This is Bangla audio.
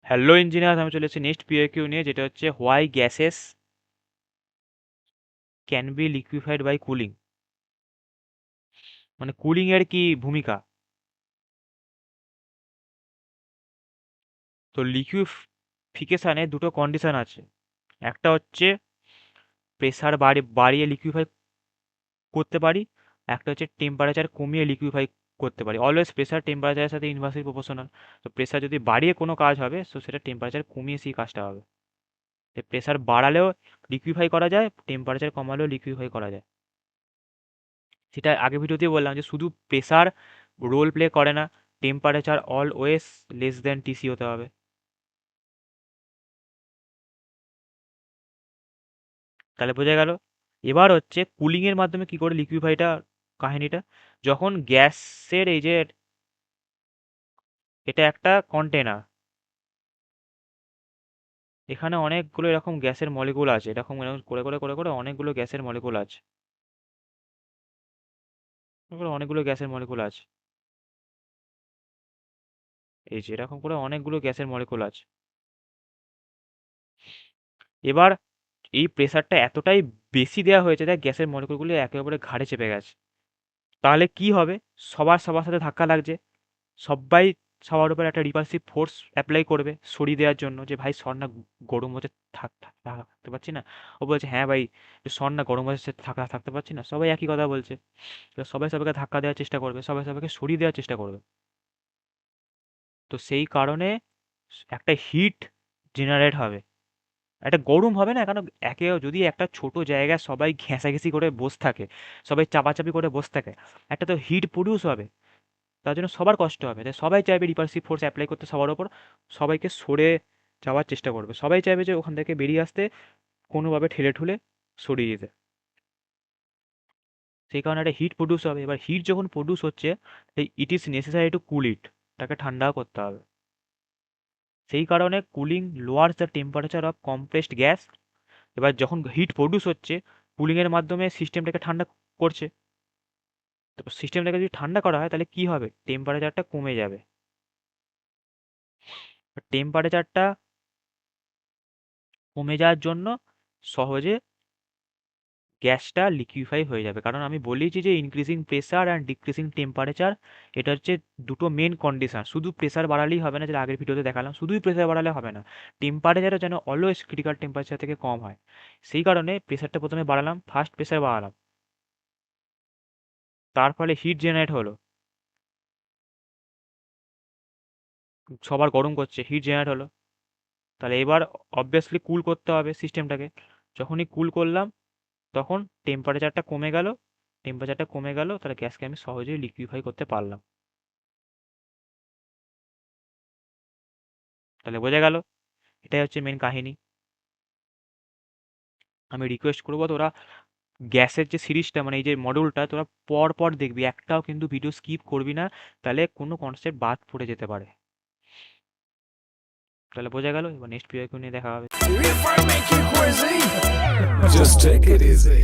হ্যালো ইঞ্জিনিয়ার, আমি চলে এসেছি নেক্সট পিওকিউ নিয়ে, যেটা হচ্ছে why gases can be liquefied by cooling. মানে কুলিং এর কি ভূমিকা। তো লিকুইফিকেশানে দুটো কন্ডিশন আছে। একটা হচ্ছে প্রেসার বাড়িয়ে লিকুইফাই করতে পারি, একটা হচ্ছে টেম্পারেচার কমিয়ে লিকুইফাই করতে পারি। অলওয়েজ প্রেসার টেম্পারেচারের সাথে ইনভার্সলি প্রপোর্শনাল। তো প্রেসার যদি বাড়িয়ে কোনো কাজ হবে, তো সেটা টেম্পারেচার কমিয়ে সেই কাজটা হবে। প্রেসার বাড়ালেও লিকুইফাই করা যায়, টেম্পারেচার কমালেও লিকুইফাই করা যায়। সেটা আগে ভিডিওতেই বললাম যে শুধু প্রেসার রোল প্লে করে না, temperature always less than TC হতে হবে। তাহলে বোঝা গেল। এবার হচ্ছে কুলিং এর মাধ্যমে কি করে লিকুইফাইটা কাহিনীটা। যখন গ্যাসের এই যে এটা একটা কন্টেনার, এখানে অনেকগুলো এরকম গ্যাসের মলিকুল আছে, এরকম এরকম করে করে করে করে অনেকগুলো গ্যাসের মলিকুল আছে, এরকম অনেকগুলো গ্যাসের মলিকুল আছে। এই যে এরকম করে অনেকগুলো গ্যাসের মলিকুল আছে। এবার এই প্রেসারটা এতটাই বেশি দেওয়া হয়েছে যে গ্যাসের মলিকুলগুলো একে অপরে ঘাড়ে চেপে গেছে। তাহলে কি হবে? সবার সবার সাথে ধাক্কা লাগছে, সবাই সবার উপর একটা রিপালসিভ ফোর্স অ্যাপ্লাই করবে সরিয়ে দেওয়ার জন্য, যে ভাই সর না, গরম হচ্ছে, থাকতে পারছি না। ও বলছে হ্যাঁ ভাই একটু সর না, গরম হচ্ছে, থাকতে পারছি না। সবাই একই কথা বলছে। তো সবাই সবাইকে ধাক্কা দেওয়ার চেষ্টা করবে, সবাই সবাইকে সরিয়ে দেওয়ার চেষ্টা করবে। তো সেই কারণে একটা হিট জেনারেট হবে, একটা গরম হবে না। কারণ যদি একটা ছোট জায়গায় সবাই ঘেঁষাঘেঁষি করে বসে থাকে, সবাই চাপাচাপি করে বসে থাকে, একটা তো হিট প্রডিউস হবে। তার জন্য সবার কষ্ট হবে, তাই সবাই চাইবে রিপালসিভ ফোর্স অ্যাপ্লাই করতে সবার ওপর, সবাইকে সরে যাওয়ার চেষ্টা করবে, সবাই চাইবে যে ওখান থেকে বেরিয়ে আসতে, কোনোভাবে ঠেলে ঠুলে সরিয়ে দিতে। সেই কারণে একটা হিট প্রডিউস হবে। এবার হিট যখন প্রডিউস হচ্ছে, it is necessary to cool it, তাকে ঠান্ডাও করতে হবে। সেই কারণে cooling lowers the temperature of compressed gas. এবার যখন হিট প্রডিউস হচ্ছে, কুলিংয়ের মাধ্যমে সিস্টেমটাকে ঠান্ডা করছে। তো সিস্টেমটাকে যদি ঠান্ডা করা হয় তাহলে কি হবে? টেম্পারেচারটা কমে যাবে। টেম্পারেচারটা কমে যাওয়ার জন্য সহজে গ্যাসটা লিকুইফাই হয়ে যাবে। কারণ আমি বলেছি যে increasing pressure and decreasing temperature, এটা হচ্ছে দুটো মেন কন্ডিশন। শুধু প্রেসার বাড়ালেই হবে না, যেটা আগের ভিডিওতে দেখালাম, শুধুই প্রেসার বাড়ালে হবে না, টেম্পারেচারও যেন অলওয়েজ ক্রিটিক্যাল টেম্পারেচার থেকে কম হয়। সেই কারণে প্রেসারটা প্রথমে বাড়ালাম, ফার্স্ট প্রেসার বাড়ালাম, তার ফলে হিট জেনারেট হলো, সবার গরম করছে, হিট জেনারেট হলো। তাহলে এবার অবভিয়াসলি কুল করতে হবে সিস্টেমটাকে। যখনই কুল করলাম, তখন টেম্পারেচারটা কমে গেল, তাহলে গ্যাসকে আমি সহজেই লিকুইফাই করতে পারলাম। তাহলে বোঝা গেল, এটাই হচ্ছে মেন কাহিনী। আমি রিকোয়েস্ট করবো তোরা গ্যাসের যে সিরিজটা, মানে এই যে মডিউলটা, তোরা পর পর দেখবি, একটাও কিন্তু ভিডিও স্কিপ করবি না, তাহলে কোনো কনসেপ্ট বাদ পড়ে যেতে পারে। তাহলে বোঝা গেল। এবার নেক্সট ভিডিও নিয়ে দেখা হবে। Just take it easy.